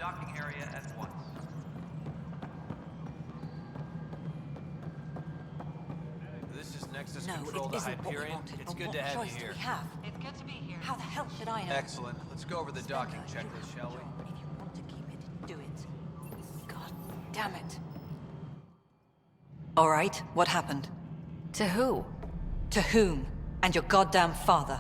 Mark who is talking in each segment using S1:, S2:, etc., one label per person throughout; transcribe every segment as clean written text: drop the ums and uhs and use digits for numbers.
S1: docking area at once.
S2: This is Nexus
S3: No,
S2: Control
S3: it
S2: to
S3: isn't what we
S2: Hyperion.
S3: wanted,
S2: It's
S3: but
S2: good
S3: what
S2: to have
S3: choice
S2: you
S3: do
S2: here.
S3: we have?
S4: It's good to be here.
S3: How the hell should I know?
S2: Excellent. Let's go over the docking checklist, shall we?
S3: If you want to keep it, do it. God damn it. All right, what happened?
S4: To who?
S3: To whom? And your goddamn father.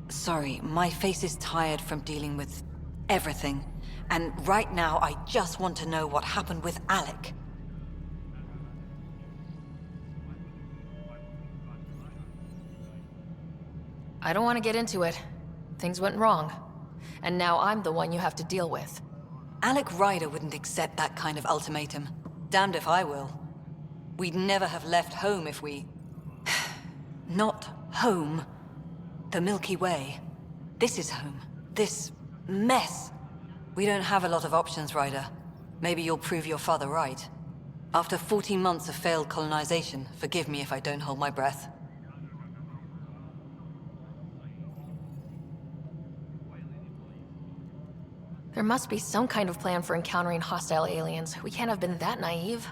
S3: Sorry, my face is tired from dealing with everything. And right now, I just want to know what happened with Alec.
S4: I don't want to get into it. Things went wrong. And now I'm the one you have to deal with.
S3: Alec Ryder wouldn't accept that kind of ultimatum. Damned if I will. We'd never have left home if we... Not home. The Milky Way. This is home. This mess. We don't have a lot of options, Ryder. Maybe you'll prove your father right. After 14 months of failed colonization, forgive me if I don't hold my breath.
S4: There must be some kind of plan for encountering hostile aliens. We can't have been that naive.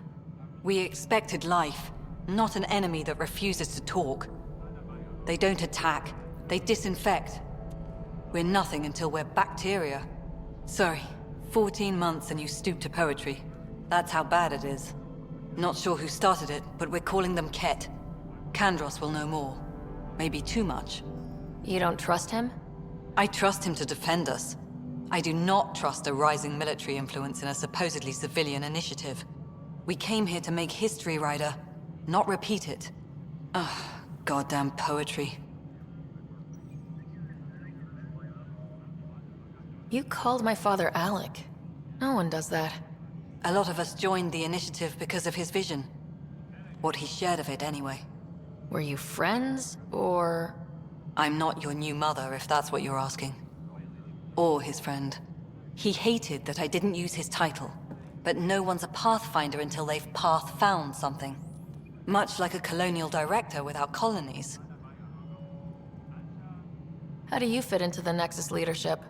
S3: We expected life, not an enemy that refuses to talk. They don't attack, they disinfect. We're nothing until we're bacteria. Sorry, 14 months and you stoop to poetry. That's how bad it is. Not sure who started it, but we're calling them Ket. Kandros will know more. Maybe too much.
S4: You don't trust him?
S3: I trust him to defend us. I do not trust a rising military influence in a supposedly civilian initiative. We came here to make history, Ryder, not repeat it. Ugh, goddamn poetry.
S4: You called my father Alec. No one does that.
S3: A lot of us joined the initiative because of his vision. What he shared of it, anyway.
S4: Were you friends, or...?
S3: I'm not your new mother, if that's what you're asking. Or his friend. He hated that I didn't use his title. But no one's a pathfinder until they've path-found something. Much like a colonial director without colonies.
S4: How do you fit into the Nexus leadership?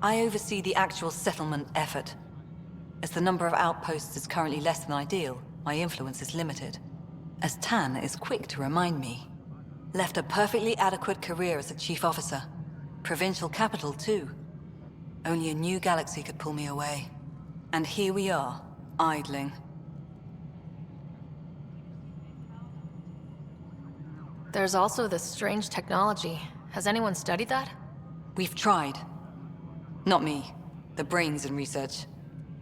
S3: I oversee the actual settlement effort. As the number of outposts is currently less than ideal, my influence is limited. As Tan is quick to remind me. Left a perfectly adequate career as a chief officer. Provincial capital, too. Only a new galaxy could pull me away. And here we are, idling.
S4: There's also this strange technology. Has anyone studied that?
S3: We've tried. Not me. The brains in research.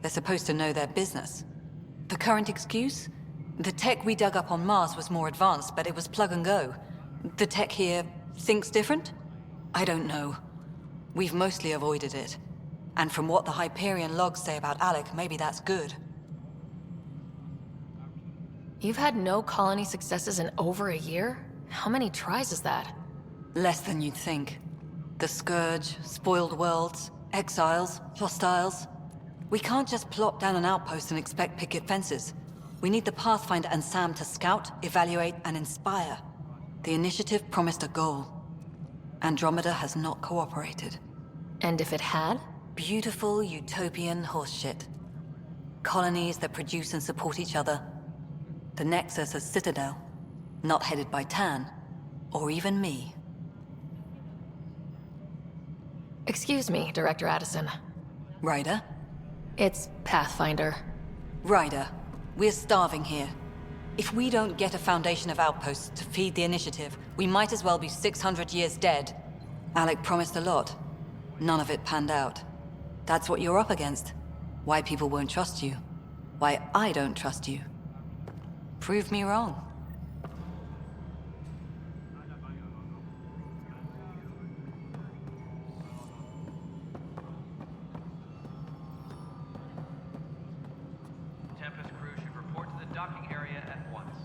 S3: They're supposed to know their business. The current excuse? The tech we dug up on Mars was more advanced, but it was plug and go. The tech here thinks different? I don't know. We've mostly avoided it. And from what the Hyperion logs say about Alec, maybe that's good.
S4: You've had no colony successes in over a year? How many tries is that?
S3: Less than you'd think. The Scourge, spoiled worlds, exiles, hostiles. We can't just plop down an outpost and expect picket fences. We need the Pathfinder and Sam to scout, evaluate, and inspire. The initiative promised a goal. Andromeda has not cooperated.
S4: And if it had?
S3: Beautiful utopian horseshit. Colonies that produce and support each other. The Nexus as Citadel. Not headed by Tan. Or even me.
S4: Excuse me, Director Addison.
S3: Ryder?
S4: It's Pathfinder.
S3: Ryder, we're starving here. If we don't get a foundation of outposts to feed the initiative, we might as well be 600 years dead. Alec promised a lot. None of it panned out. That's what you're up against. Why people won't trust you. Why I don't trust you. Prove me wrong.
S1: Tempest crew should report to the docking area at once.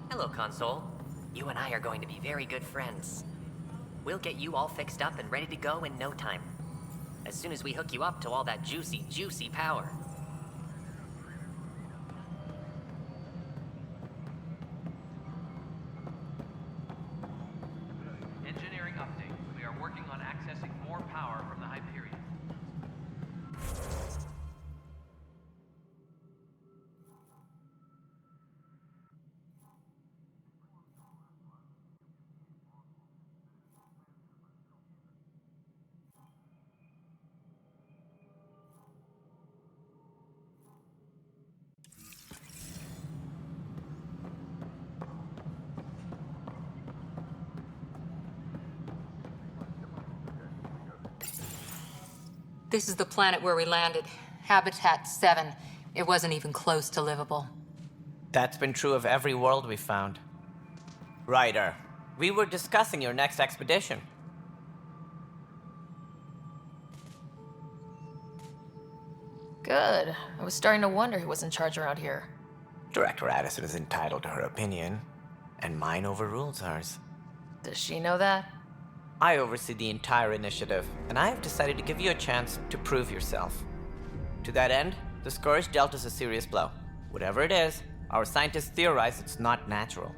S5: Hello, Console. You and I are going to be very good friends. We'll get you all fixed up and ready to go in no time. As soon as we hook you up to all that juicy, juicy power.
S6: This is the planet where we landed. Habitat 7. It wasn't even close to livable.
S7: That's been true of every world we found. Ryder, we were discussing your next expedition.
S4: Good. I was starting to wonder who was in charge around here.
S7: Director Addison is entitled to her opinion, and mine overrules hers.
S4: Does she know that?
S7: I oversee the entire initiative, and I have decided to give you a chance to prove yourself. To that end, the Scourge dealt us a serious blow. Whatever it is, our scientists theorize it's not natural.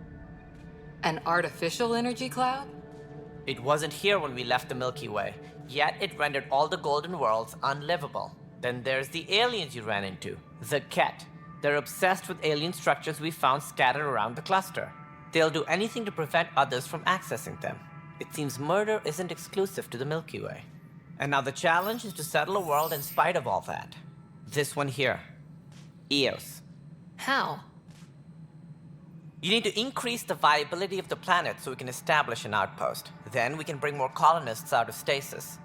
S6: An artificial energy cloud?
S7: It wasn't here when we left the Milky Way, yet it rendered all the golden worlds unlivable. Then there's the aliens you ran into, the Ket. They're obsessed with alien structures we found scattered around the cluster. They'll do anything to prevent others from accessing them. It seems murder isn't exclusive to the Milky Way. And now the challenge is to settle a world in spite of all that. This one here. Eos.
S4: How?
S7: You need to increase the viability of the planet so we can establish an outpost. Then we can bring more colonists out of stasis.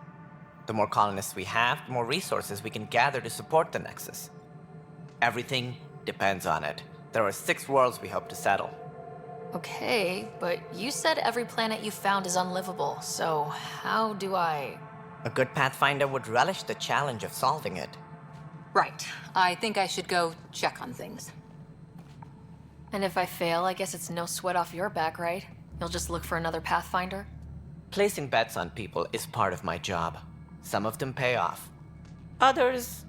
S7: The more colonists we have, the more resources we can gather to support the Nexus. Everything depends on it. There are 6 worlds we hope to settle.
S4: Okay, but you said every planet you found is unlivable, so how do I...
S7: A good Pathfinder would relish the challenge of solving it.
S6: Right. I think I should go check on things.
S4: And if I fail, I guess it's no sweat off your back, right? You'll just look for another Pathfinder?
S7: Placing bets on people is part of my job. Some of them pay off. Others...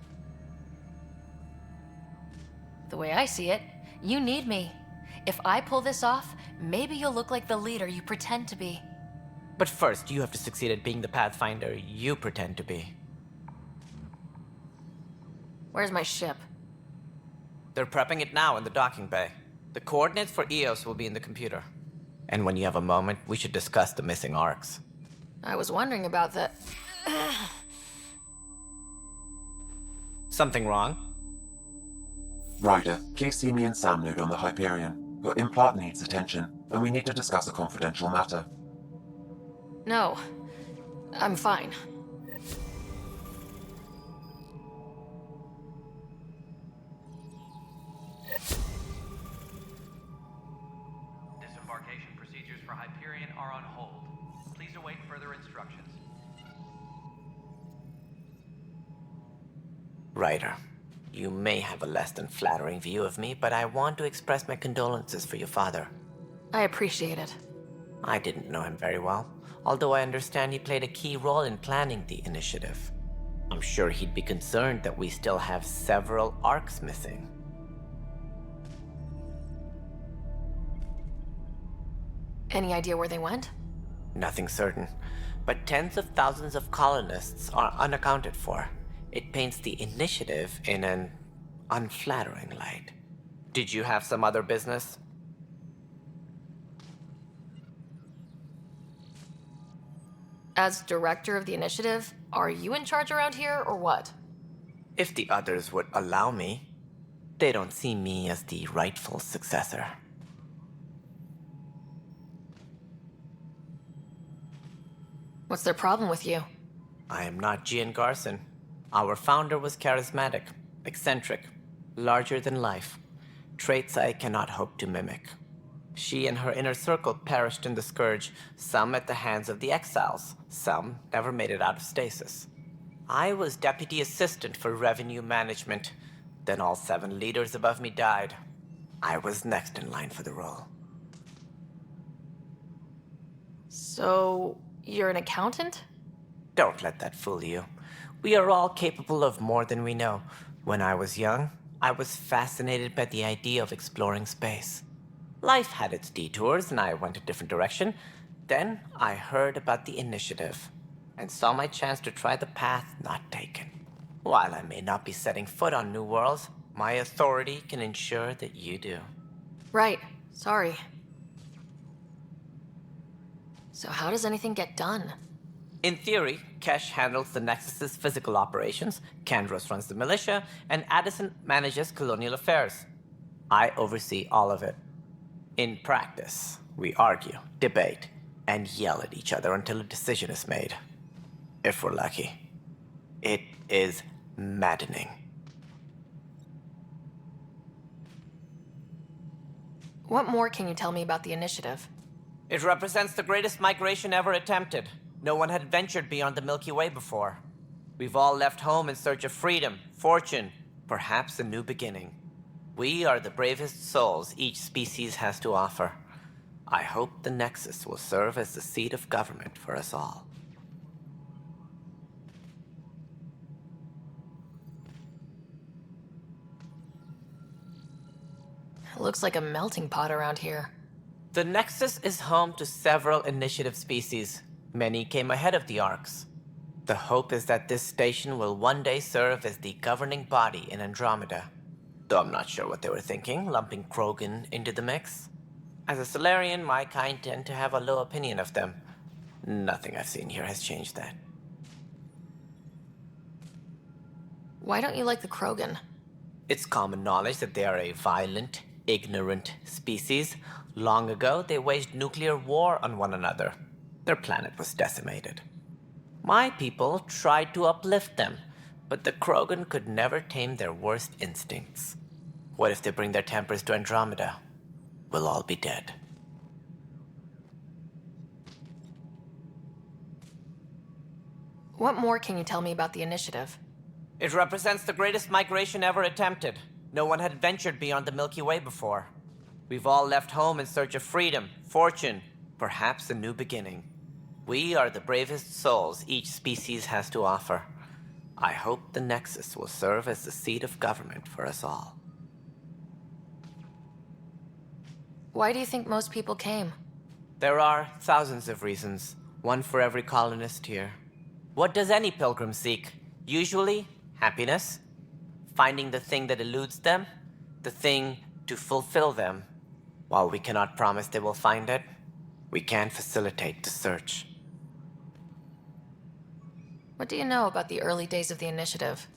S4: The way I see it, you need me. If I pull this off, maybe you'll look like the leader you pretend to be.
S7: But first, you have to succeed at being the Pathfinder you pretend to be.
S4: Where's my ship?
S7: They're prepping it now in the docking bay. The coordinates for Eos will be in the computer. And when you have a moment, we should discuss the missing arcs.
S4: I was wondering about that.
S7: Something wrong?
S8: Ryder, please see me and Sam Node on the Hyperion. Your implant needs attention, and we need to discuss a confidential matter.
S4: No, I'm fine.
S1: Disembarkation procedures for Hyperion are on hold. Please await further instructions.
S7: Ryder, you may have a less than flattering view of me, but I want to express my condolences for your father.
S4: I appreciate it.
S7: I didn't know him very well, although I understand he played a key role in planning the initiative. I'm sure he'd be concerned that we still have several arcs missing.
S4: Any idea where they went?
S7: Nothing certain, but tens of thousands of colonists are unaccounted for. It paints the initiative in an unflattering light. Did you have some other business?
S4: As director of the initiative, are you in charge around here or what?
S7: If the others would allow me. They don't see me as the rightful successor.
S4: What's their problem with you?
S7: I am not Gian Garson. Our founder was charismatic, eccentric, larger than life. Traits I cannot hope to mimic. She and her inner circle perished in the Scourge, some at the hands of the Exiles, some never made it out of stasis. I was deputy assistant for revenue management. Then all 7 leaders above me died. I was next in line for the role.
S4: So, you're an accountant?
S7: Don't let that fool you. We are all capable of more than we know. When I was young, I was fascinated by the idea of exploring space. Life had its detours, and I went a different direction. Then I heard about the initiative, and saw my chance to try the path not taken. While I may not be setting foot on new worlds, my authority can ensure that you do.
S4: Right. Sorry. So how does anything get done?
S7: In theory, Kesh handles the Nexus's physical operations, Kandros runs the militia, and Addison manages colonial affairs. I oversee all of it. In practice, we argue, debate, and yell at each other until a decision is made. If we're lucky. It is maddening.
S4: What more can you tell me about the initiative?
S7: It represents the greatest migration ever attempted. No one had ventured beyond the Milky Way before. We've all left home in search of freedom, fortune, perhaps a new beginning. We are the bravest souls each species has to offer. I hope the Nexus will serve as the seat of government for us all.
S4: It looks like a melting pot around here.
S7: The Nexus is home to several initiative species. Many came ahead of the Arks. The hope is that this station will one day serve as the governing body in Andromeda. Though I'm not sure what they were thinking, lumping Krogan into the mix. As a Solarian, my kind tend to have a low opinion of them. Nothing I've seen here has changed that.
S4: Why don't you like the Krogan?
S7: It's common knowledge that they are a violent, ignorant species. Long ago, they waged nuclear war on one another. Their planet was decimated. My people tried to uplift them, but the Krogan could never tame their worst instincts. What if they bring their tempers to Andromeda? We'll all be dead.
S4: What more can you tell me about the initiative?
S7: It represents the greatest migration ever attempted. No one had ventured beyond the Milky Way before. We've all left home in search of freedom, fortune, perhaps a new beginning. We are the bravest souls each species has to offer. I hope the Nexus will serve as the seat of government for us all.
S4: Why do you think most people came?
S7: There are thousands of reasons, one for every colonist here. What does any pilgrim seek? Usually, happiness. Finding the thing that eludes them, the thing to fulfill them. While we cannot promise they will find it, we can facilitate the search.
S4: What do you know about the early days of the initiative?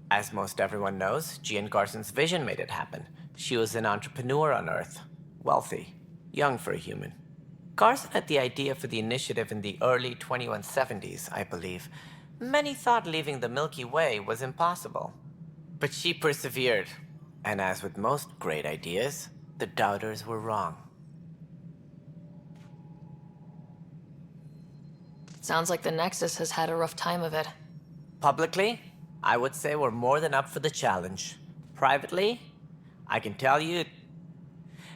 S7: As most everyone knows, Jean Garson's vision made it happen. She was an entrepreneur on Earth. Wealthy. Young for a human. Garson had the idea for the initiative in the early 2170s, I believe. Many thought leaving the Milky Way was impossible. But she persevered. And as with most great ideas, the doubters were wrong.
S4: Sounds like the Nexus has had a rough time of it.
S7: Publicly, I would say we're more than up for the challenge. Privately, I can tell you,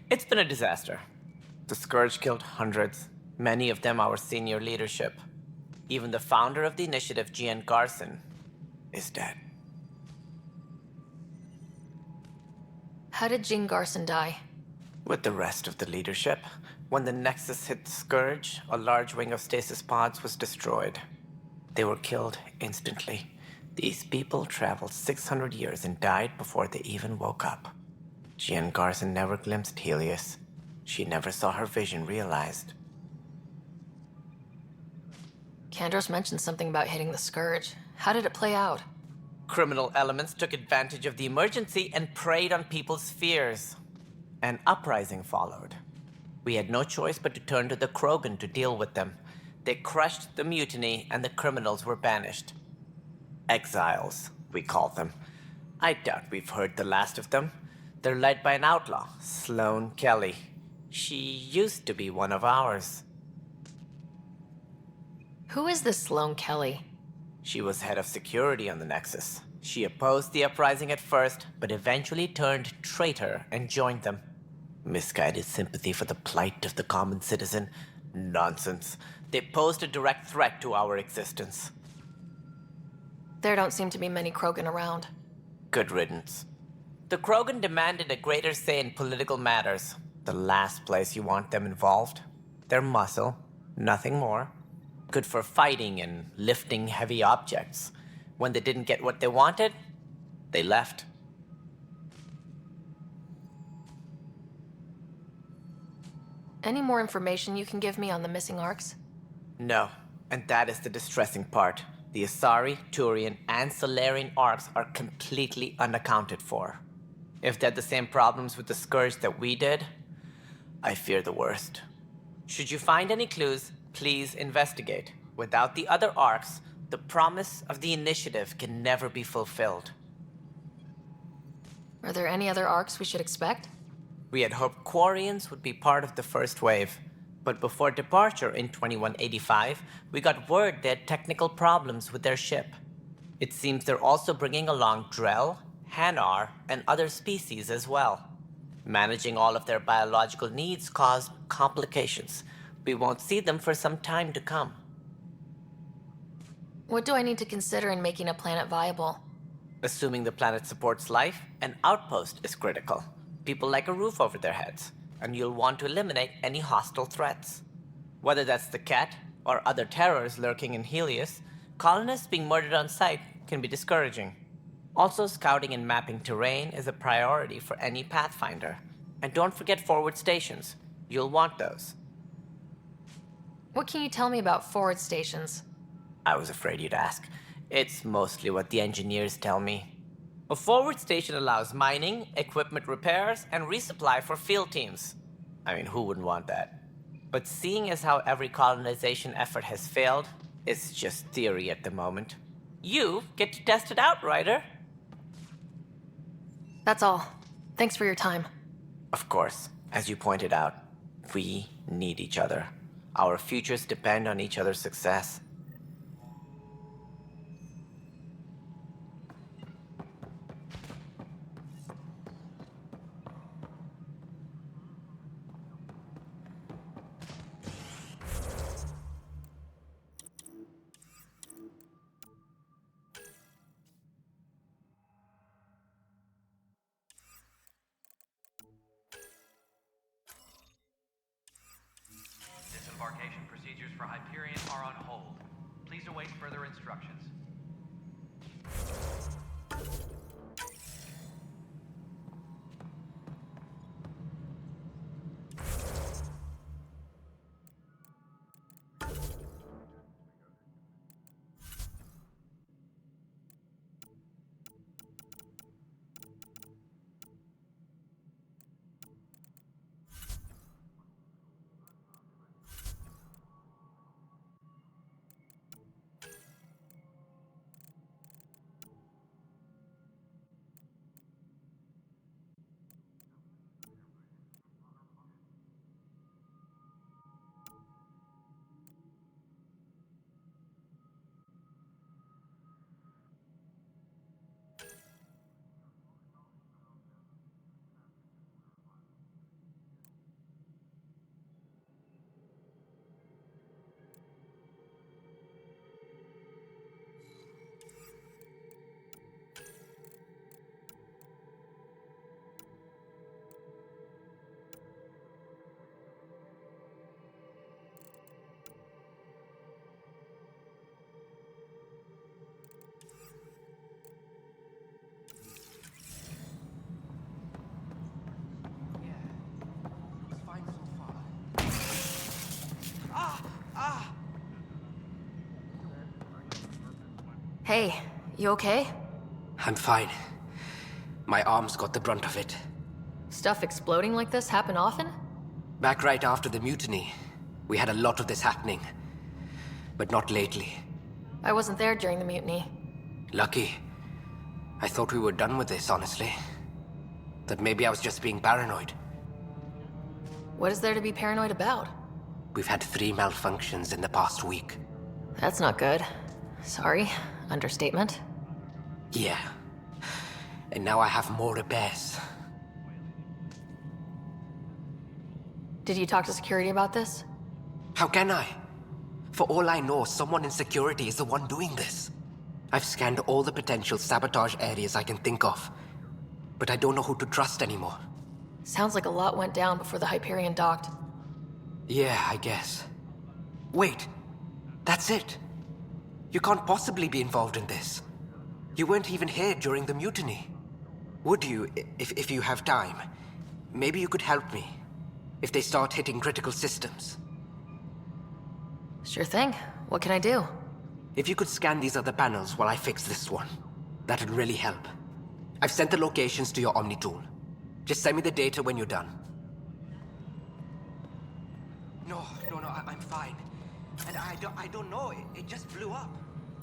S7: it's been a disaster. The Scourge killed hundreds, many of them our senior leadership. Even the founder of the initiative, Jean Garson, is dead.
S4: How did Jean Garson die?
S7: With the rest of the leadership, when the Nexus hit the Scourge, a large wing of stasis pods was destroyed. They were killed instantly. These people traveled 600 years and died before they even woke up. Jean Garson never glimpsed Helios. She never saw her vision realized.
S4: Kandros mentioned something about hitting the Scourge. How did it play out?
S7: Criminal elements took advantage of the emergency and preyed on people's fears. An uprising followed. We had no choice but to turn to the Krogan to deal with them. They crushed the mutiny and the criminals were banished. Exiles, we call them. I doubt we've heard the last of them. They're led by an outlaw, Sloane Kelly. She used to be one of ours.
S4: Who is this Sloane Kelly?
S7: She was head of security on the Nexus. She opposed the uprising at first, but eventually turned traitor and joined them. Misguided sympathy for the plight of the common citizen? Nonsense. They posed a direct threat to our existence.
S4: There don't seem to be many Krogan around.
S7: Good riddance. The Krogan demanded a greater say in political matters. The last place you want them involved. Their muscle, nothing more. Good for fighting and lifting heavy objects. When they didn't get what they wanted, they left.
S4: Any more information you can give me on the missing Arks?
S7: No, and that is the distressing part. The Asari, Turian, and Solarian Arks are completely unaccounted for. If they had the same problems with the Scourge that we did, I fear the worst. Should you find any clues, please investigate. Without the other Arks, the promise of the initiative can never be fulfilled.
S4: Are there any other arcs we should expect?
S7: We had hoped Quarians would be part of the first wave, but before departure in 2185, we got word they had technical problems with their ship. It seems they're also bringing along Drell, Hanar, and other species as well. Managing all of their biological needs caused complications. We won't see them for some time to come.
S4: What do I need to consider in making a planet viable?
S7: Assuming the planet supports life, an outpost is critical. People like a roof over their heads, and you'll want to eliminate any hostile threats. Whether that's the cat or other terrors lurking in Helios, colonists being murdered on sight can be discouraging. Also, scouting and mapping terrain is a priority for any Pathfinder. And don't forget forward stations. You'll want those.
S4: What can you tell me about forward stations?
S7: I was afraid you'd ask. It's mostly what the engineers tell me. A forward station allows mining, equipment repairs, and resupply for field teams. I mean, who wouldn't want that? But seeing as how every colonization effort has failed, it's just theory at the moment. You get to test it out, Ryder.
S4: That's all. Thanks for your time.
S7: Of course, as you pointed out, we need each other. Our futures depend on each other's success.
S1: Disembarkation procedures for Hyperion are on hold. Please await further instructions.
S4: Hey, you okay?
S9: I'm fine. My arms got the brunt of it.
S4: Stuff exploding like this happen often?
S9: Back right after the mutiny, we had a lot of this happening. But not lately.
S4: I wasn't there during the mutiny.
S9: Lucky. I thought we were done with this, honestly. That maybe I was just being paranoid.
S4: What is there to be paranoid about?
S9: We've had 3 malfunctions in the past week.
S4: That's not good. Sorry, understatement.
S9: Yeah. And now I have more repairs.
S4: Did you talk to security about this?
S9: How can I? For all I know, someone in security is the one doing this. I've scanned all the potential sabotage areas I can think of. But I don't know who to trust anymore.
S4: Sounds like a lot went down before the Hyperion docked.
S9: Yeah, I guess. Wait. That's it. You can't possibly be involved in this. You weren't even here during the mutiny. Would you, if you have time? Maybe you could help me. If they start hitting critical systems.
S4: Sure thing. What can I do?
S9: If you could scan these other panels while I fix this one, that'd really help. I've sent the locations to your Omni tool. Just send me the data when you're done. No, I'm fine. And I don't know, it just blew up.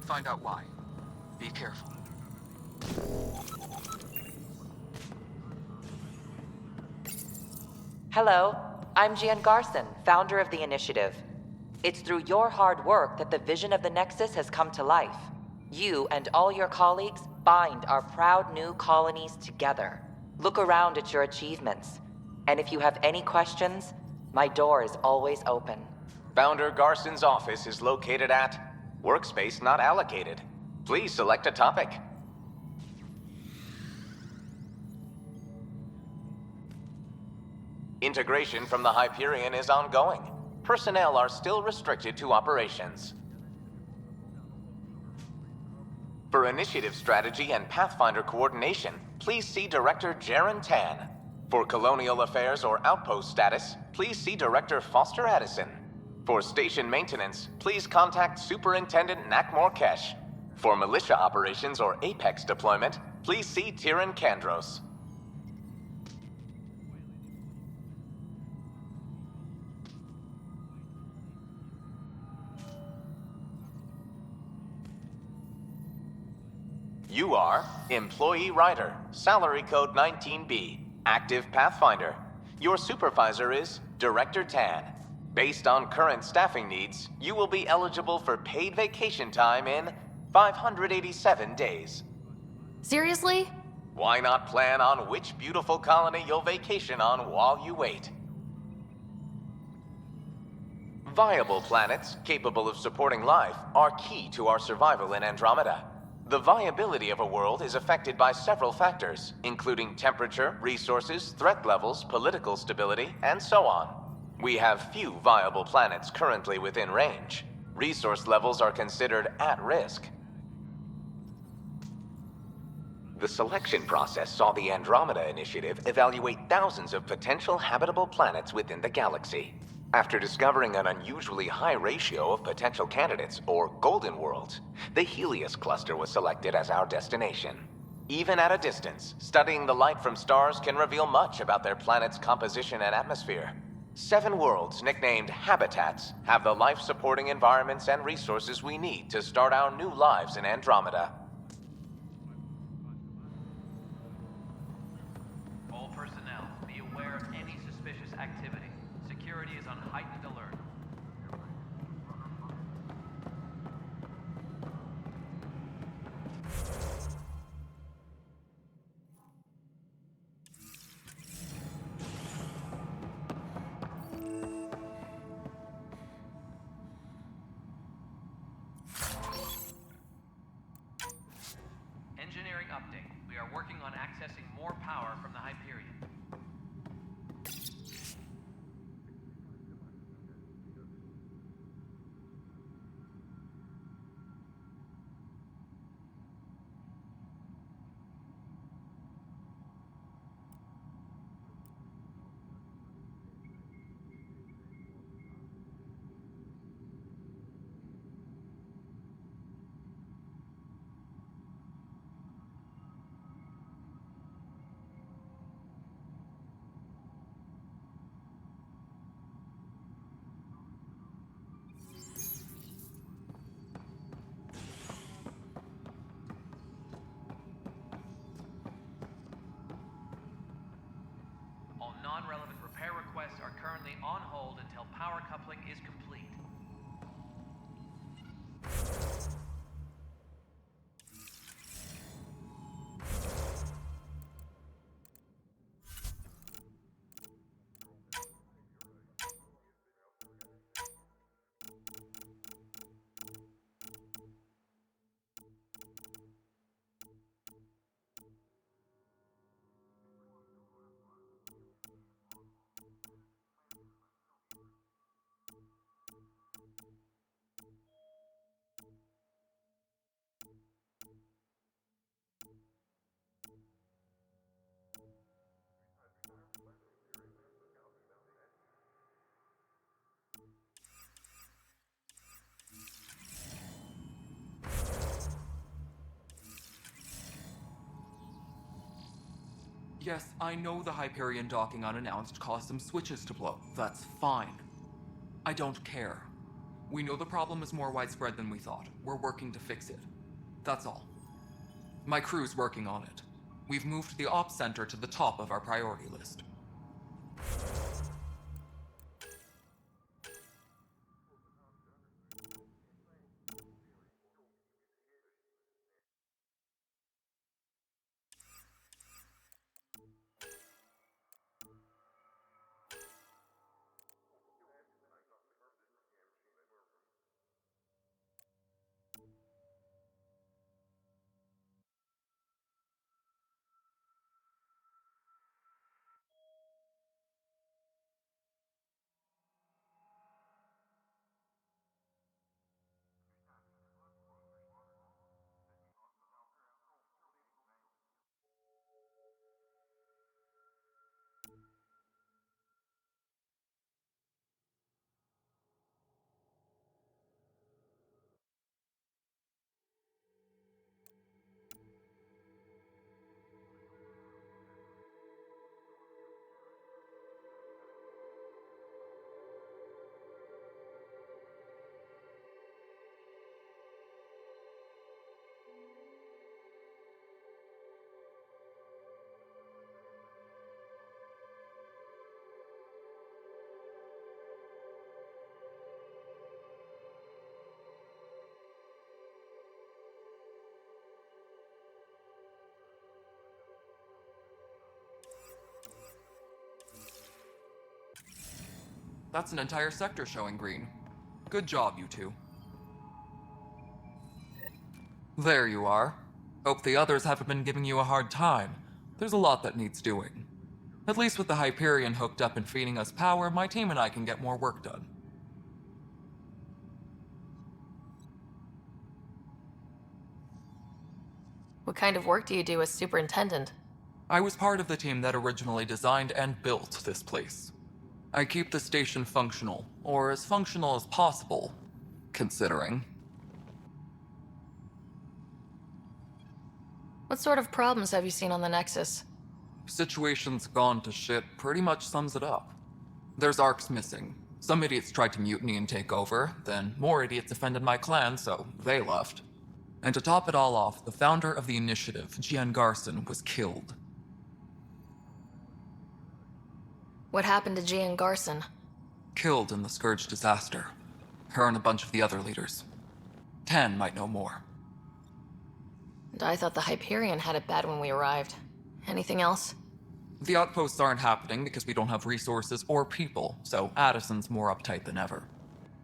S9: Find out why. Be careful.
S10: Hello, I'm Gian Garson, founder of the initiative. It's through your hard work that the vision of the Nexus has come to life. You and all your colleagues bind our proud new colonies together. Look around at your achievements. And if you have any questions, my door is always open.
S11: Founder Garson's office is located at Workspace Not Allocated. Please select a topic. Integration from the Hyperion is ongoing. Personnel are still restricted to operations. For initiative strategy and Pathfinder coordination, please see Director Jaren Tan. For colonial affairs or outpost status, please see Director Foster Addison. For station maintenance, please contact Superintendent Nakmor Kesh. For militia operations or Apex deployment, please see Tyran Kandros. You are Employee Rider, Salary Code 19B, Active Pathfinder. Your supervisor is Director Tan. Based on current staffing needs, you will be eligible for paid vacation time in 587 days.
S4: Seriously?
S11: Why not plan on which beautiful colony you'll vacation on while you wait? Viable planets capable of supporting life are key to our survival in Andromeda. The viability of a world is affected by several factors, including temperature, resources, threat levels, political stability, and so on. We have few viable planets currently within range. Resource levels are considered at risk. The selection process saw the Andromeda Initiative evaluate thousands of potential habitable planets within the galaxy. After discovering an unusually high ratio of potential candidates, or golden worlds, the Helios cluster was selected as our destination. Even at a distance, studying the light from stars can reveal much about their planet's composition and atmosphere. 7 worlds, nicknamed habitats, have the life-supporting environments and resources we need to start our new lives in Andromeda.
S1: All personnel, be aware of any suspicious activity. Security is on heightened alert. Engineering update. We are working on accessing more power from the Hyperion. All non-relevant repair requests are currently on hold until power coupling is complete.
S12: Yes, I know the Hyperion docking unannounced caused some switches to blow. That's fine. I don't care. We know the problem is more widespread than we thought. We're working to fix it. That's all. My crew's working on it. We've moved the ops center to the top of our priority list. That's an entire sector showing green. Good job, you two. There you are. Hope the others haven't been giving you a hard time. There's a lot that needs doing. At least with the Hyperion hooked up and feeding us power, my team and I can get more work done.
S4: What kind of work do you do as superintendent?
S12: I was part of the team that originally designed and built this place. I keep the station functional, or as functional as possible, considering.
S4: What sort of problems have you seen on the Nexus?
S12: Situation's gone to shit pretty much sums it up. There's ARCs missing. Some idiots tried to mutiny and take over, then more idiots offended my clan, so they left. And to top it all off, the founder of the initiative, Gian Garson, was killed.
S4: What happened to Gian Garson?
S12: Killed in the Scourge disaster. Her and a bunch of the other leaders. Tan might know more.
S4: And I thought the Hyperion had it bad when we arrived. Anything else?
S12: The outposts aren't happening because we don't have resources or people, so Addison's more uptight than ever.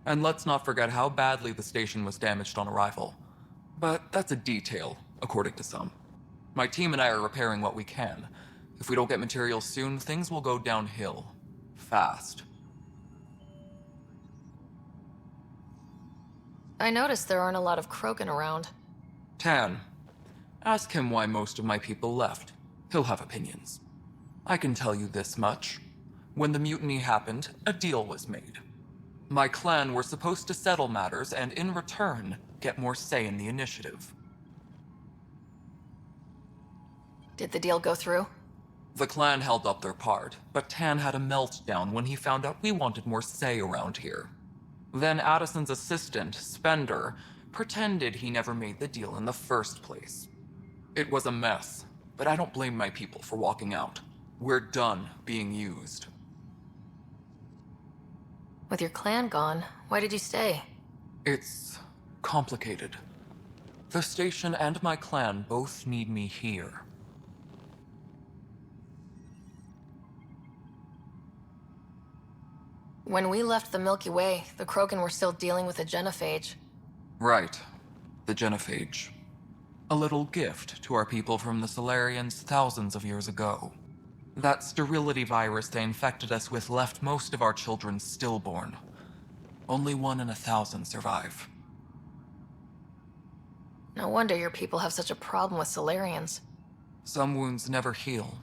S12: And let's not forget how badly the station was damaged on arrival. But that's a detail, according to some. My team and I are repairing what we can. If we don't get materials soon, things will go downhill. Fast.
S4: I noticed there aren't a lot of Krogan around.
S12: Tan, ask him why most of my people left. He'll have opinions. I can tell you this much. When the mutiny happened, a deal was made. My clan were supposed to settle matters and, in return, get more say in the initiative.
S4: Did the deal go through?
S12: The clan held up their part, but Tan had a meltdown when he found out we wanted more say around here. Then Addison's assistant, Spender, pretended he never made the deal in the first place. It was a mess, but I don't blame my people for walking out. We're done being used.
S4: With your clan gone, why did you stay?
S12: It's complicated. The station and my clan both need me here.
S4: When we left the Milky Way, the Krogan were still dealing with the genophage.
S12: Right. The genophage. A little gift to our people from the Solarians thousands of years ago. That sterility virus they infected us with left most of our children stillborn. Only 1 in 1,000 survive.
S4: No wonder your people have such a problem with Solarians.
S12: Some wounds never heal.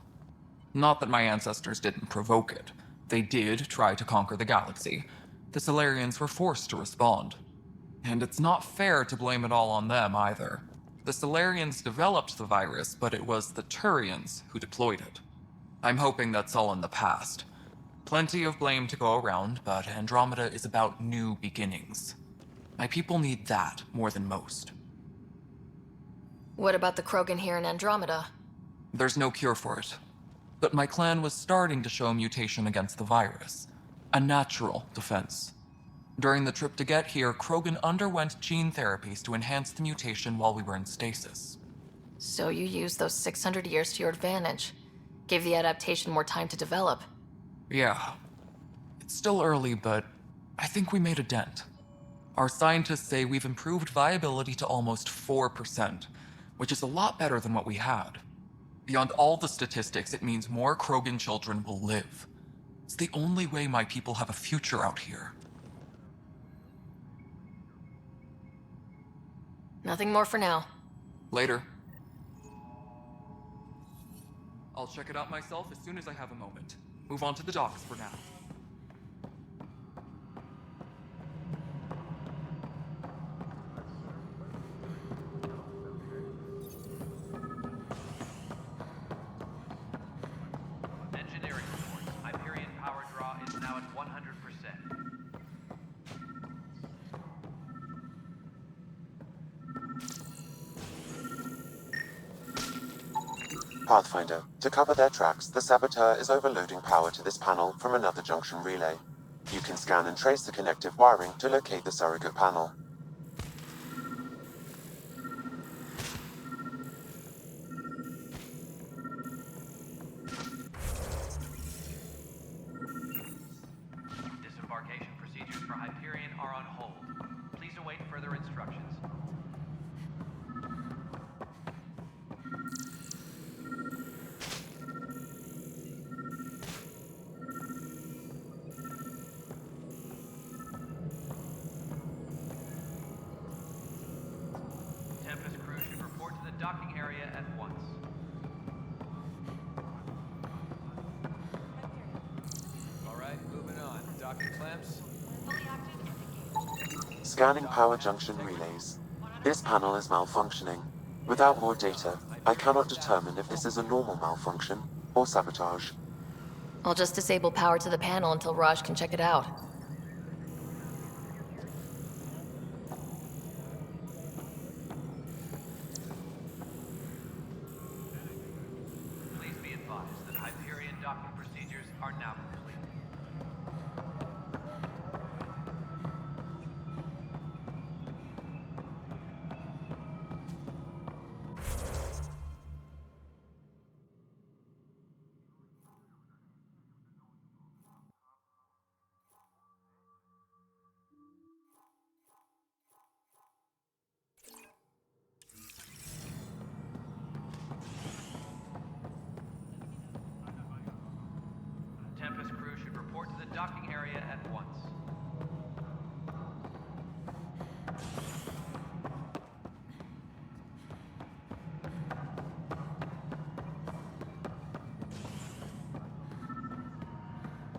S12: Not that my ancestors didn't provoke it. They did try to conquer the galaxy. The Solarians were forced to respond. And it's not fair to blame it all on them either. The Solarians developed the virus, but it was the Turians who deployed it. I'm hoping that's all in the past. Plenty of blame to go around, but Andromeda is about new beginnings. My people need that more than most.
S4: What about the Krogan here in Andromeda?
S12: There's no cure for it. But my clan was starting to show mutation against the virus. A natural defense. During the trip to get here, Krogan underwent gene therapies to enhance the mutation while we were in stasis.
S4: So you used those 600 years to your advantage. Gave the adaptation more time to develop.
S12: Yeah. It's still early, but I think we made a dent. Our scientists say we've improved viability to almost 4%, which is a lot better than what we had. Beyond all the statistics, it means more Krogan children will live. It's the only way my people have a future out here.
S4: Nothing more for now.
S12: Later. I'll check it out myself as soon as I have a moment. Move on to the docks for now.
S1: Engineering reports. Hyperion power draw is now at 100%.
S8: Pathfinder, to cover their tracks, the saboteur is overloading power to this panel from another junction relay. You can scan and trace the connective wiring to locate the surrogate panel.
S1: Disembarkation procedures for Hyperion are on hold. Please await further instructions. Tempest crew should report to the docking area at once.
S2: Alright, moving on. Docking clamps?
S8: Scanning power junction relays. This panel is malfunctioning. Without more data, I cannot determine if this is a normal malfunction or sabotage.
S4: I'll just disable power to the panel until Raj can check it out.
S1: Please be advised that Hyperion docking procedures are now complete. Tempest crew should report to the docking area at once.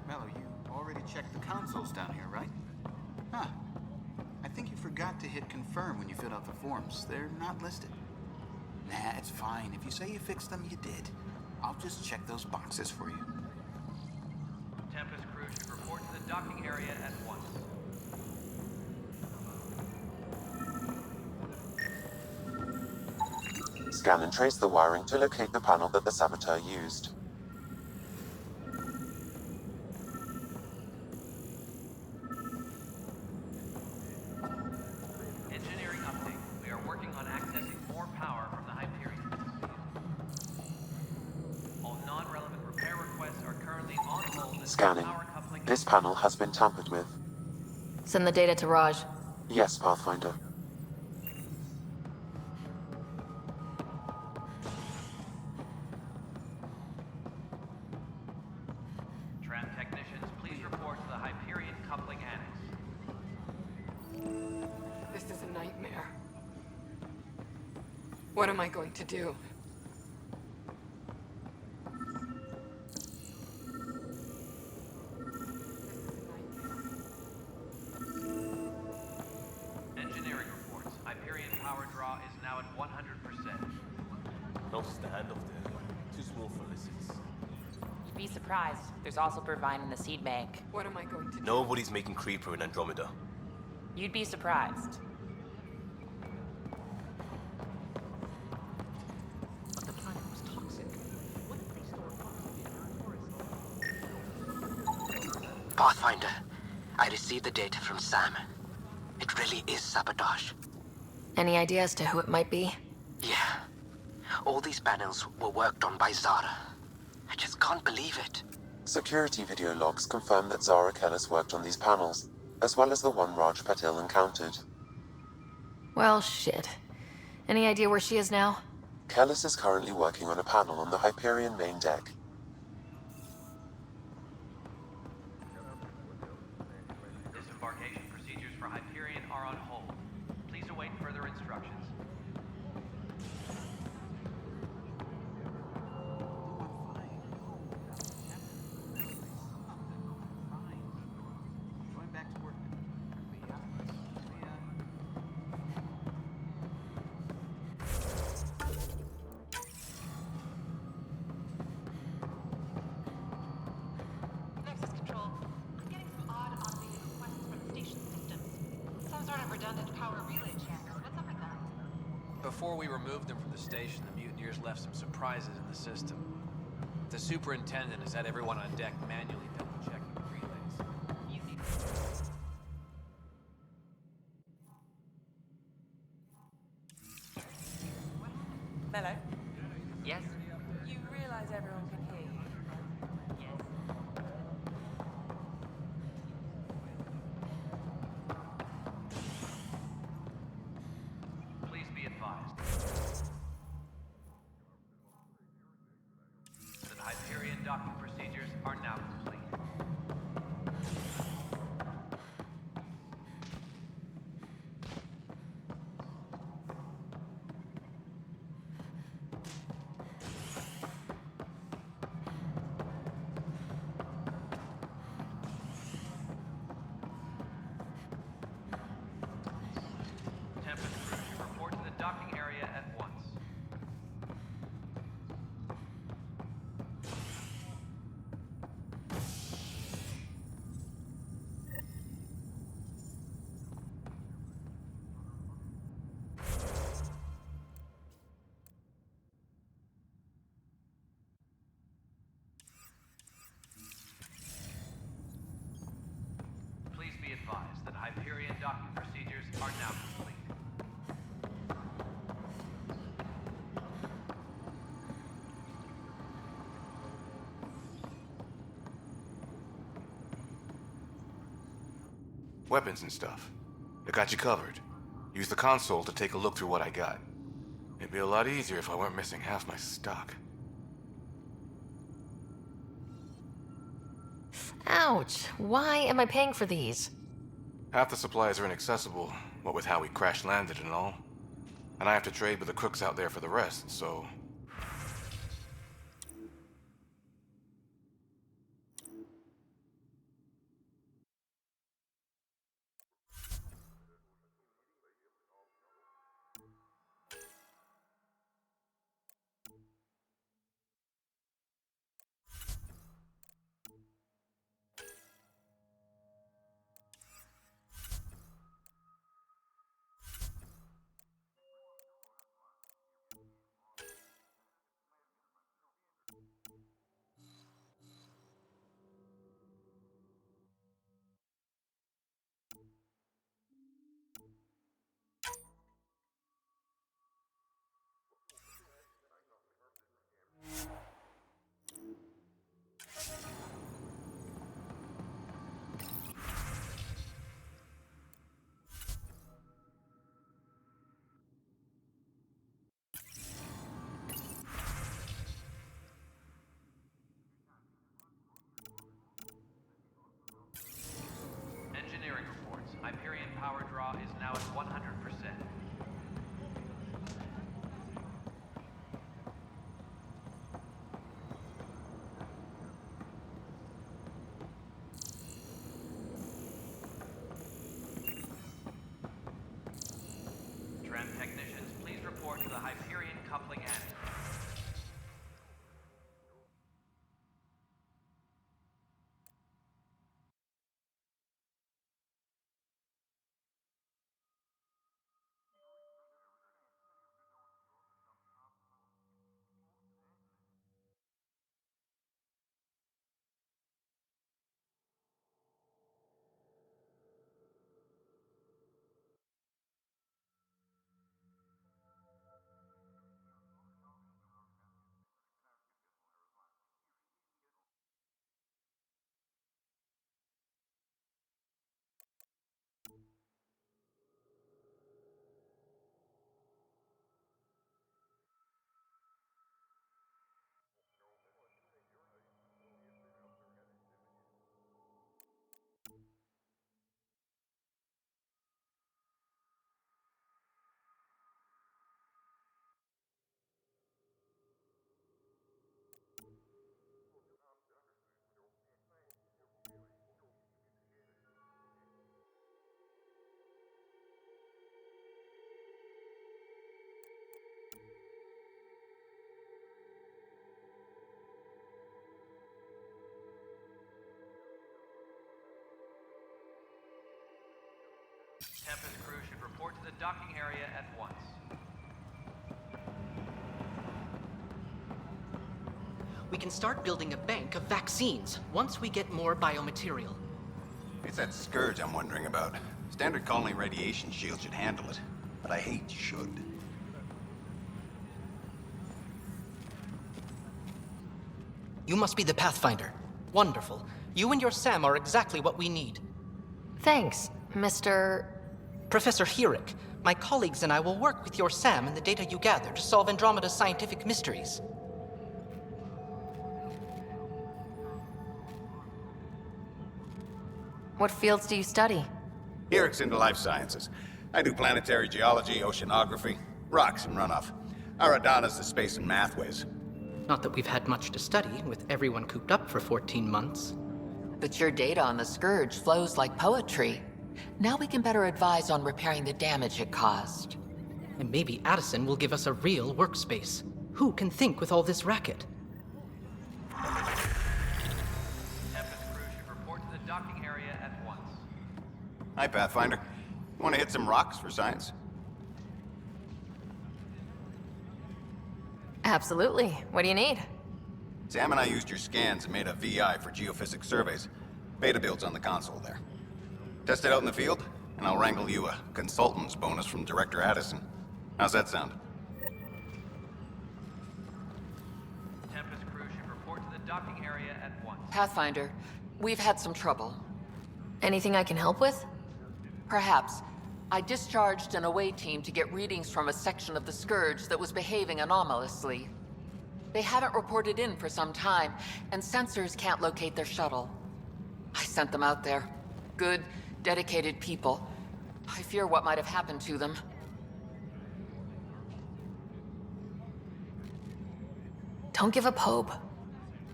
S13: Mello, you already checked the consoles down here, right? Huh. I think you forgot to hit confirm when you filled out the forms. They're not listed. Nah, it's fine. If you say you fixed them, you did. I'll just check those boxes for you.
S1: Tempest crew should report to the docking area at once.
S8: Scan and trace the wiring to locate the panel that the saboteur used.
S1: Engineering update. We are working on accessing more power from the Hyperion. All non-relevant repair requests are currently on hold until
S8: Scanning.
S1: power coupling.
S8: This panel has been tampered with.
S4: Send the data to Raj.
S8: Yes, Pathfinder.
S1: Tram technicians, please report to the Hyperion coupling annex.
S6: This is a nightmare. What am I going to do?
S1: Engineering reports. Hyperion power draw is now at 100%.
S14: Notice the hand of the too small for lizards.
S10: You'd be surprised. There's also purvine in the seed bank.
S6: What am I going to do?
S14: Nobody's making Creeper in Andromeda.
S15: You'd be surprised.
S5: The planet was toxic. What if they stored oxygen in our forests?
S9: Pathfinder, I received the data from Sam. It really is sabotage.
S4: Any idea as to who it might be?
S9: Yeah. All these panels were worked on by Zara. I just can't believe it.
S8: Security video logs confirm that Zara Kellis worked on these panels, as well as the one Raj Patil encountered.
S4: Well, shit. Any idea where she is now?
S8: Kellis is currently working on a panel on the Hyperion main deck.
S1: Disembarkation procedures for Hyperion are on hold. Please await further instructions.
S13: Going back to work.
S16: Nexus Control. I'm getting some odd automated requests from the station system. Some sort of redundant power relay channel. What's up with that?
S2: Before we removed them from the station, the mutineers left some surprises in the system. The superintendent has had everyone on deck manually double-checking the relays.
S15: Mello,
S5: Yes?
S15: you realize everyone can hear you?
S5: Yes.
S1: Please be advised that Hyperion docking procedures are now complete. Tempest crew should report to the docking area at once. Please be advised that Hyperion docking procedures are now complete.
S17: Weapons and stuff. I got you covered. Use the console to take a look through what I got. It'd be a lot easier if I weren't missing half my stock.
S4: Ouch. Why am I paying for these?
S17: Half the supplies are inaccessible, what with how we crash-landed and all. And I have to trade with the crooks out there for the rest, so...
S1: Tempest crew should report to the docking area at once.
S18: We can start building a bank of vaccines once we get more biomaterial.
S19: It's that scourge I'm wondering about. Standard colony radiation shield should handle it, but I hate should.
S18: You must be the Pathfinder. Wonderful. You and your Sam are exactly what we need.
S4: Thanks, Mr.
S18: Professor Herrick, my colleagues and I will work with your Sam and the data you gather to solve Andromeda's scientific mysteries.
S4: What fields do you study?
S19: Herrick's into life sciences. I do planetary geology, oceanography, rocks and runoff. Aradana's the space and math whiz.
S18: Not that we've had much to study, with everyone cooped up for 14 months.
S6: But your data on the Scourge flows like poetry. Now we can better advise on repairing the damage it caused.
S18: And maybe Addison will give us a real workspace. Who can think with all this racket?
S1: Tempest crew should report to the docking area at once.
S19: Hi, Pathfinder. Want to hit some rocks for science?
S4: Absolutely. What do you need?
S19: Sam and I used your scans and made a VI for geophysics surveys. Beta builds on the console there. Test it out in the field, and I'll wrangle you a consultant's bonus from Director Addison. How's that sound?
S1: Tempest crew should report to the docking area at once.
S6: Pathfinder, we've had some trouble.
S4: Anything I can help with?
S6: Perhaps. I discharged an away team to get readings from a section of the Scourge that was behaving anomalously. They haven't reported in for some time, and sensors can't locate their shuttle. I sent them out there. Good, dedicated people. I fear what might have happened to them.
S4: Don't give up hope.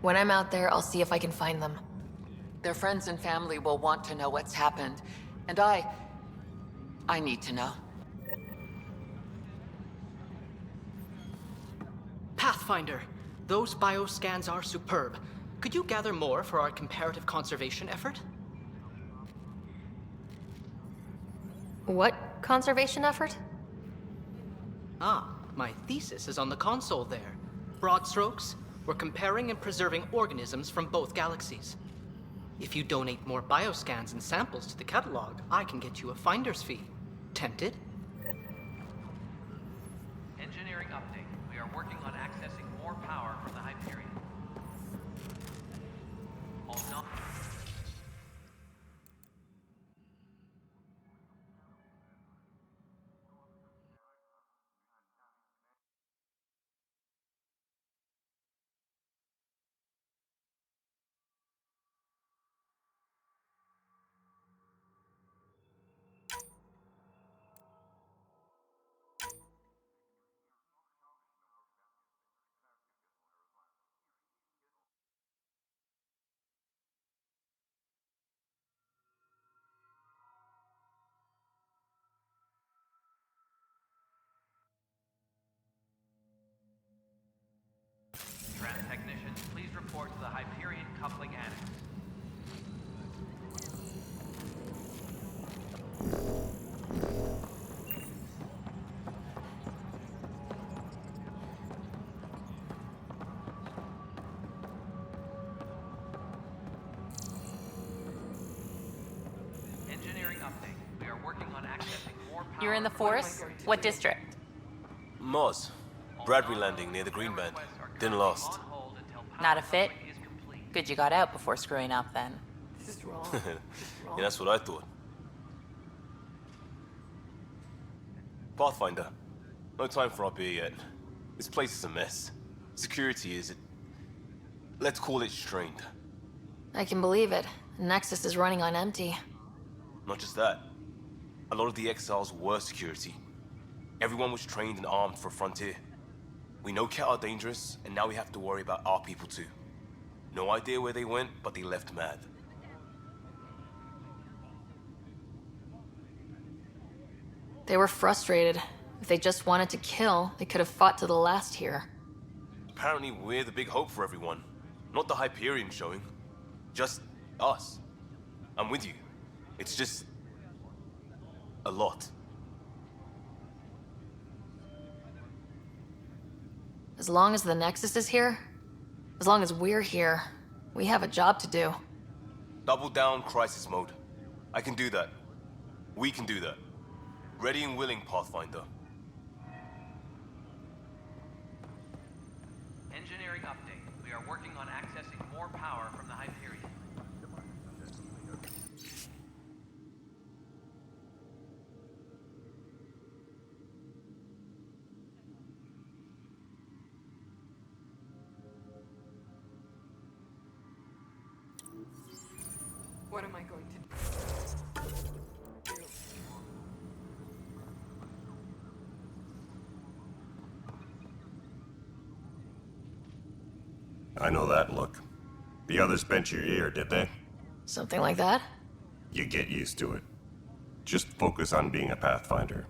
S4: When I'm out there, I'll see if I can find them.
S6: Their friends and family will want to know what's happened, and I need to know.
S18: Pathfinder, those bioscans are superb. Could you gather more for our comparative conservation effort?
S4: What conservation effort?
S18: Ah, my thesis is on the console there. Broad strokes, we're comparing and preserving organisms from both galaxies. If you donate more bioscans and samples to the catalog, I can get you a finder's fee. Tempted?
S1: Engineering update. We are working on accessing more power from the Hyperion. All non- Trans technicians, please report to the Hyperion coupling annex. Engineering update. We are working on accessing more power.
S20: You're in the force? What district?
S14: Mars. Bradbury landing near the Green Band. Didn't last.
S20: Not a fit? Good you got out before screwing up then.
S14: Yeah, that's what I thought. Pathfinder. No time for our beer yet. This place is a mess. Security is... let's call it strained.
S4: I can believe it. Nexus is running on empty.
S14: Not just that. A lot of the exiles were security. Everyone was trained and armed for Frontier. We know Cat are dangerous, and now we have to worry about our people too. No idea where they went, but they left mad.
S4: They were frustrated. If they just wanted to kill, they could have fought to the last here.
S14: Apparently we're the big hope for everyone. Not the Hyperion showing. Just us. I'm with you. It's just... A lot.
S4: As long as the Nexus is here, as long as we're here, we have a job to do.
S14: Double down crisis mode. I can do that. We can do that. Ready and willing, Pathfinder.
S1: Engineering update. We are working on accessing more power from the Hyperion.
S15: What am I going to do?
S21: I know that look. The others bent your ear, did they?
S4: Something like that?
S21: You get used to it. Just focus on being a Pathfinder.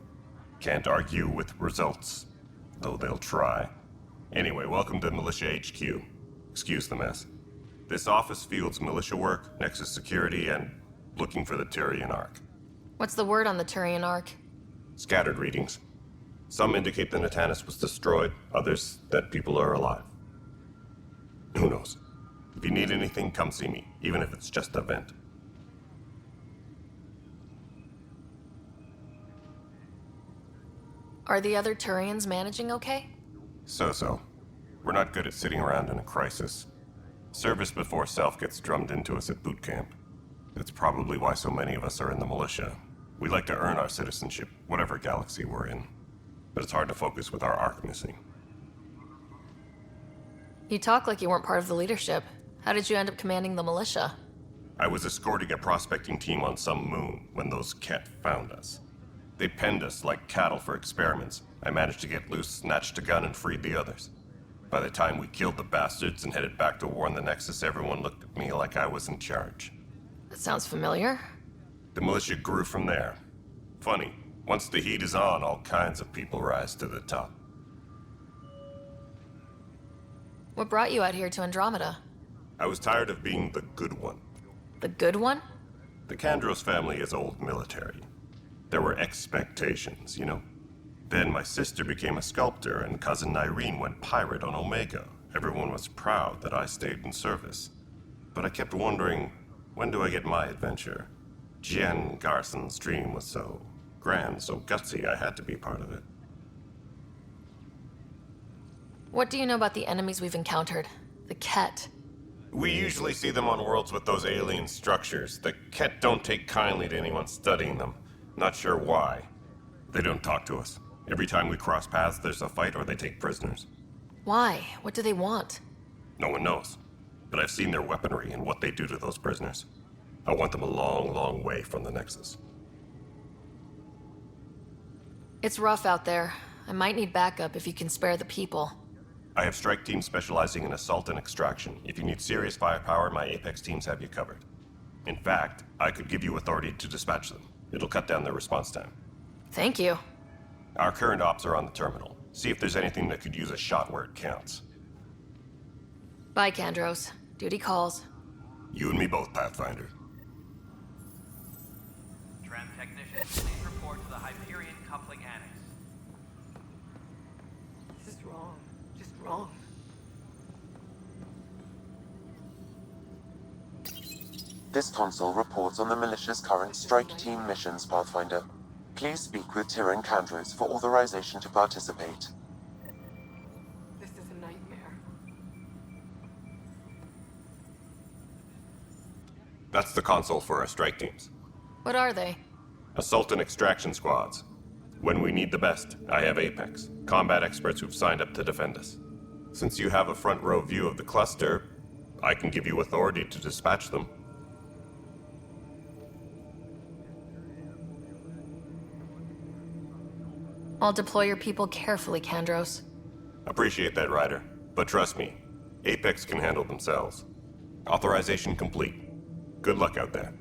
S21: Can't argue with results, though they'll try. Anyway, welcome to Militia HQ. Excuse the mess. This office fields militia work, Nexus security, and looking for the Turian Ark.
S4: What's the word on the Turian Ark?
S21: Scattered readings. Some indicate the Natanus was destroyed, others that people are alive. Who knows? If you need anything, come see me, even if it's just a vent.
S4: Are the other Turians managing okay?
S21: So-so. We're not good at sitting around in a crisis. Service before self gets drummed into us at boot camp. That's probably why so many of us are in the militia. We like to earn our citizenship, whatever galaxy we're in. But it's hard to focus with our arc missing.
S4: You talk like you weren't part of the leadership. How did you end up commanding the militia?
S21: I was escorting a prospecting team on some moon when those Ket found us. They penned us like cattle for experiments. I managed to get loose, snatched a gun, and freed the others. By the time we killed the bastards and headed back to warn the Nexus, everyone looked at me like I was in charge.
S4: That sounds familiar.
S21: The militia grew from there. Funny, once the heat is on, all kinds of people rise to the top.
S4: What brought you out here to Andromeda?
S21: I was tired of being the good one.
S4: The good one?
S21: The Kandros family is old military. There were expectations, you know? Then my sister became a sculptor and cousin Irene went pirate on Omega. Everyone was proud that I stayed in service. But I kept wondering, when do I get my adventure? Jen Garson's dream was so grand, so gutsy, I had to be part of it.
S4: What do you know about the enemies we've encountered? The Ket.
S21: We usually see them on worlds with those alien structures. The Ket don't take kindly to anyone studying them. Not sure why. They don't talk to us. Every time we cross paths, there's a fight or they take prisoners.
S4: Why? What do they want?
S21: No one knows. But I've seen their weaponry and what they do to those prisoners. I want them a long, long way from the Nexus.
S4: It's rough out there. I might need backup if you can spare the people.
S21: I have strike teams specializing in assault and extraction. If you need serious firepower, my Apex teams have you covered. In fact, I could give you authority to dispatch them. It'll cut down their response time.
S4: Thank you.
S21: Our current ops are on the terminal. See if there's anything that could use a shot where it counts.
S4: Bye, Kandros. Duty calls.
S21: You and me both, Pathfinder.
S1: Tram technicians, please report to the Hyperion coupling annex.
S15: This is wrong. Just wrong.
S8: This console reports on the militia's current strike team missions, Pathfinder. Please speak with Tyrion Kandros for authorization to participate.
S15: This is a nightmare.
S21: That's the console for our strike teams.
S4: What are they?
S21: Assault and extraction squads. When we need the best, I have Apex, combat experts who've signed up to defend us. Since you have a front row view of the cluster, I can give you authority to dispatch them.
S4: I'll deploy your people carefully, Kandros.
S21: Appreciate that, Ryder. But trust me, Apex can handle themselves. Authorization complete. Good luck out there.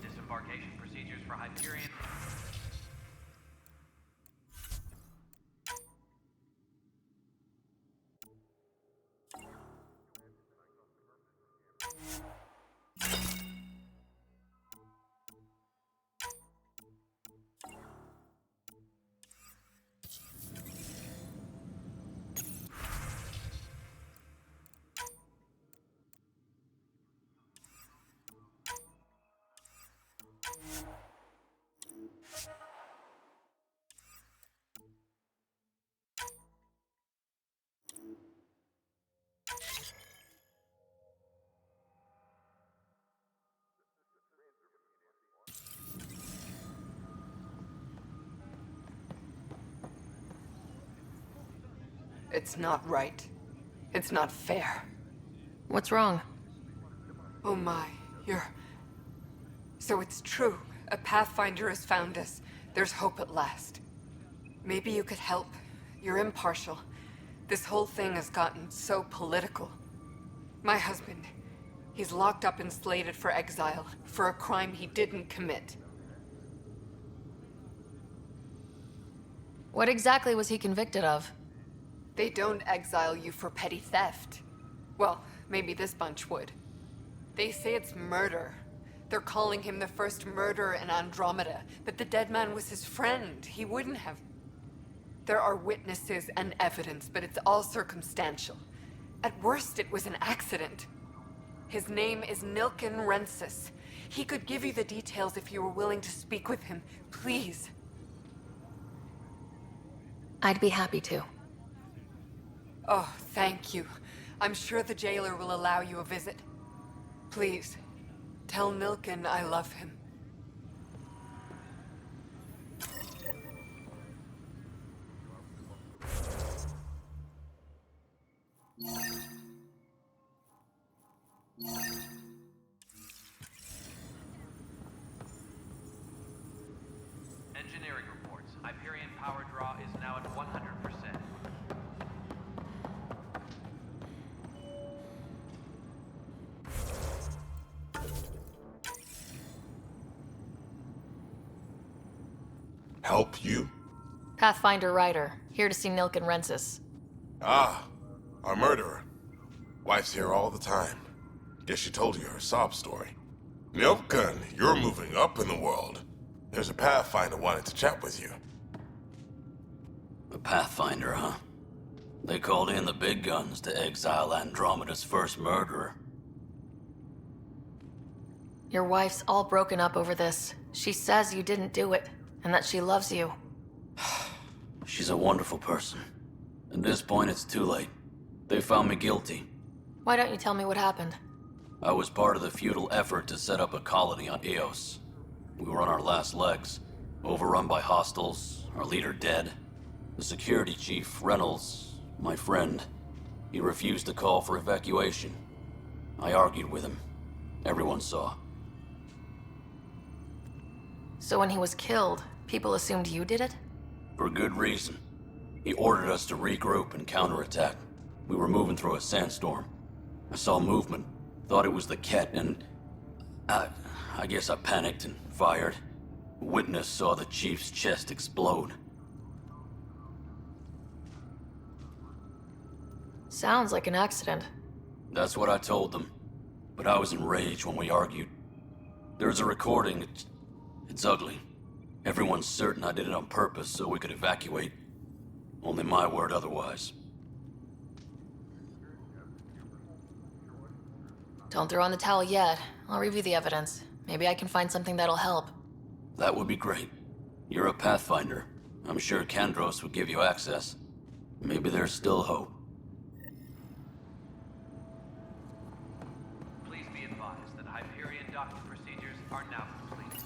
S1: Disembarkation procedures for Hyperion.
S15: It's not right. It's not fair.
S4: What's wrong?
S15: Oh my, So it's true. A Pathfinder has found us. There's hope at last. Maybe you could help. You're impartial. This whole thing has gotten so political. My husband, he's locked up and slated for exile for a crime he didn't commit.
S4: What exactly was he convicted of?
S15: They don't exile you for petty theft. Well, maybe this bunch would. They say it's murder. They're calling him the first murderer in Andromeda, but the dead man was his friend. He wouldn't have. There are witnesses and evidence, but it's all circumstantial. At worst, it was an accident. His name is Nilken Rensis. He could give you the details if you were willing to speak with him. Please.
S4: I'd be happy to.
S15: Oh, thank you. I'm sure the jailer will allow you a visit. Please, tell Nilken I love him.
S1: Engineering reports. Hyperion power draw is now at 100%.
S17: Help you?
S4: Pathfinder Ryder, here to see Nilken Rensis.
S17: Ah, our murderer. Wife's here all the time. Guess she told you her sob story. Nilken, you're moving up in the world. There's a Pathfinder wanting to chat with you.
S3: A Pathfinder, huh? They called in the big guns to exile Andromeda's first murderer.
S4: Your wife's all broken up over this. She says you didn't do it, and that she loves you.
S3: She's a wonderful person. At this point, it's too late. They found me guilty.
S4: Why don't you tell me what happened?
S3: I was part of the futile effort to set up a colony on Eos. We were on our last legs. Overrun by hostiles, our leader dead. The security chief, Reynolds, my friend, he refused to call for evacuation. I argued with him. Everyone saw.
S4: So when he was killed, people assumed you did it?
S3: For good reason. He ordered us to regroup and counterattack. We were moving through a sandstorm. I saw movement, thought it was the Ket, and I guess I panicked and fired. A witness saw the chief's chest explode.
S4: Sounds like an accident.
S3: That's what I told them. But I was enraged when we argued. There's a recording. It's ugly. Everyone's certain I did it on purpose so we could evacuate. Only my word otherwise.
S4: Don't throw in the towel yet. I'll review the evidence. Maybe I can find something that'll help.
S3: That would be great. You're a Pathfinder. I'm sure Kandros would give you access. Maybe there's still hope.
S1: Please be advised that Hyperion docking procedures are now complete.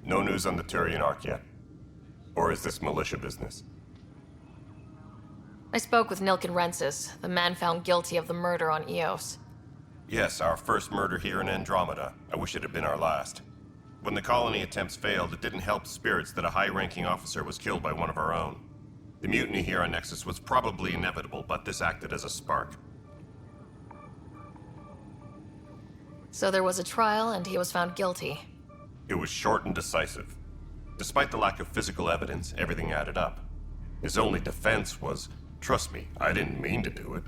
S21: No news on the Turian Ark yet? Or is this militia business?
S4: I spoke with Nilken Rensis, the man found guilty of the murder on Eos.
S21: Yes, our first murder here in Andromeda. I wish it had been our last. When the colony attempts failed, it didn't help spirits that a high-ranking officer was killed by one of our own. The mutiny here on Nexus was probably inevitable, but this acted as a spark.
S4: So there was a trial and he was found guilty.
S21: It was short and decisive. Despite the lack of physical evidence, everything added up. His only defense was, trust me, I didn't mean to do it.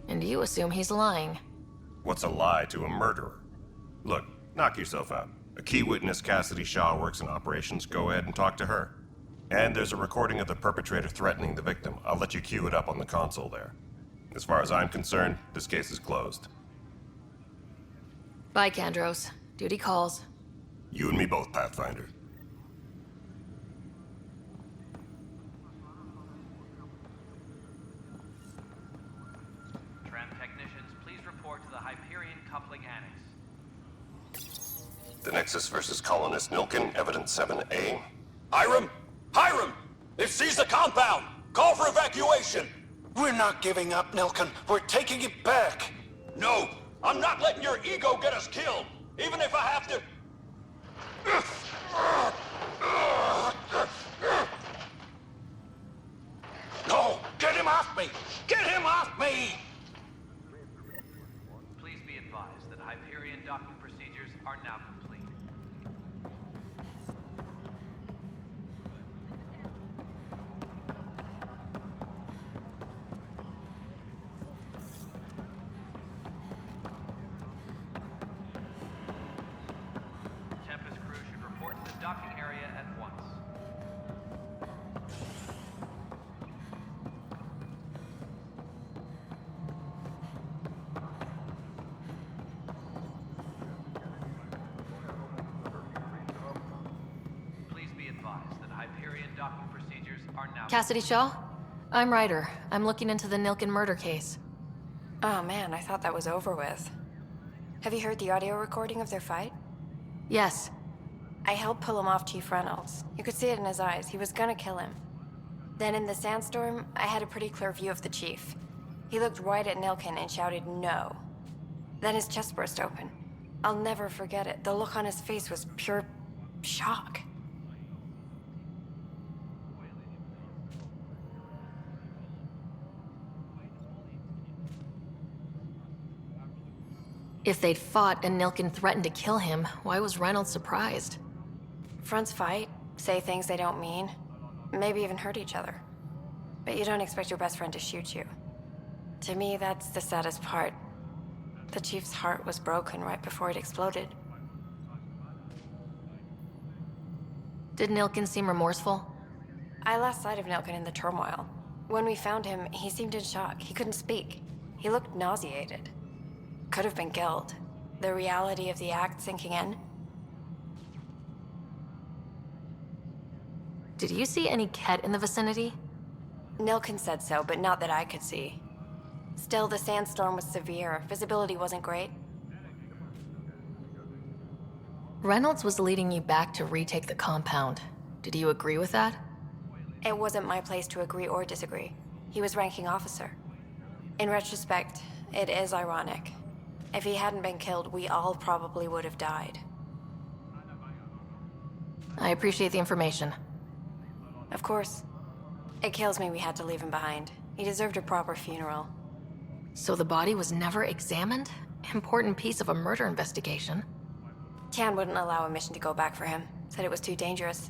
S4: And you assume he's lying.
S21: What's a lie to a murderer? Look, knock yourself out. A key witness, Cassidy Shaw, works in operations. Go ahead and talk to her. And there's a recording of the perpetrator threatening the victim. I'll let you cue it up on the console there. As far as I'm concerned, this case is closed.
S4: Bye, Kandros. Duty calls.
S21: You and me both, Pathfinder.
S1: Tram technicians, please report to the Hyperion coupling annex.
S21: The Nexus versus Colonist Nilken, Evidence 7A.
S7: Hiram! Hiram! They've seized the compound! Call for evacuation! We're not giving up, Nilken. We're taking it back. No! I'm not letting your ego get us killed! Even if I have to... No! Get him off me! Get him off me!
S1: Please be advised that Hyperion docking procedures are now complete. Tempest crew should report to the docking area at once. are now...
S4: Cassidy Shaw? I'm Ryder. I'm looking into the Nilkin murder case.
S11: Oh man, I thought that was over with. Have you heard the audio recording of their fight?
S4: Yes.
S11: I helped pull him off Chief Reynolds. You could see it in his eyes. He was gonna kill him. Then in the sandstorm, I had a pretty clear view of the Chief. He looked right at Nilkin and shouted, "No." Then his chest burst open. I'll never forget it. The look on his face was pure shock.
S4: If they'd fought and Nilkin threatened to kill him, why was Reynolds surprised?
S11: Fronts fight, say things they don't mean, maybe even hurt each other. But you don't expect your best friend to shoot you. To me, that's the saddest part. The Chief's heart was broken right before it exploded.
S4: Did Nilkin seem remorseful?
S11: I lost sight of Nilkin in the turmoil. When we found him, he seemed in shock. He couldn't speak. He looked nauseated. Could have been guilt. The reality of the act sinking in.
S4: Did you see any Ket in the vicinity?
S11: Nilkin said so, but not that I could see. Still, the sandstorm was severe. Visibility wasn't great.
S4: Reynolds was leading you back to retake the compound. Did you agree with that?
S11: It wasn't my place to agree or disagree. He was ranking officer. In retrospect, it is ironic. If he hadn't been killed, we all probably would have died.
S4: I appreciate the information.
S11: Of course. It kills me we had to leave him behind. He deserved a proper funeral.
S4: So the body was never examined? Important piece of a murder investigation.
S11: Tian wouldn't allow a mission to go back for him. Said it was too dangerous.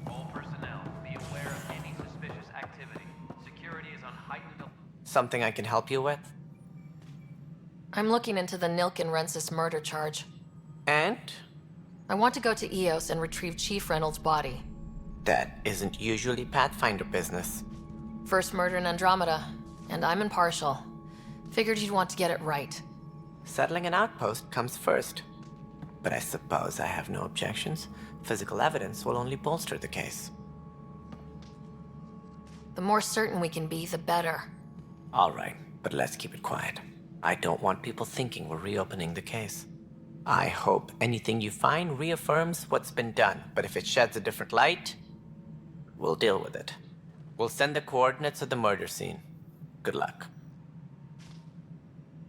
S1: All personnel, be aware of any suspicious activity. Security is on heightened...
S10: Something I can help you with?
S4: I'm looking into the Nilkin Rensis murder charge.
S10: And?
S4: I want to go to EOS and retrieve Chief Reynolds' body.
S10: That isn't usually Pathfinder business.
S4: First murder in Andromeda, and I'm impartial. Figured you'd want to get it right.
S10: Settling an outpost comes first. But I suppose I have no objections. Physical evidence will only bolster the case.
S4: The more certain we can be, the better.
S10: All right, but let's keep it quiet. I don't want people thinking we're reopening the case. I hope anything you find reaffirms what's been done, but if it sheds a different light, we'll deal with it. We'll send the coordinates of the murder scene. Good luck.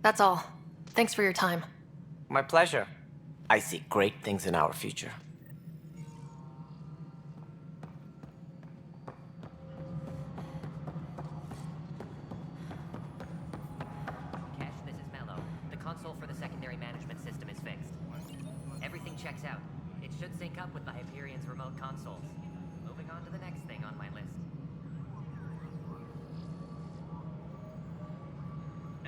S4: That's all. Thanks for your time.
S10: My pleasure. I see great things in our future.
S5: Cash, this is Mello. The console for the secondary management system is fixed. Everything checks out. It should sync up with the Hyperion's remote consoles. Moving on to the next thing.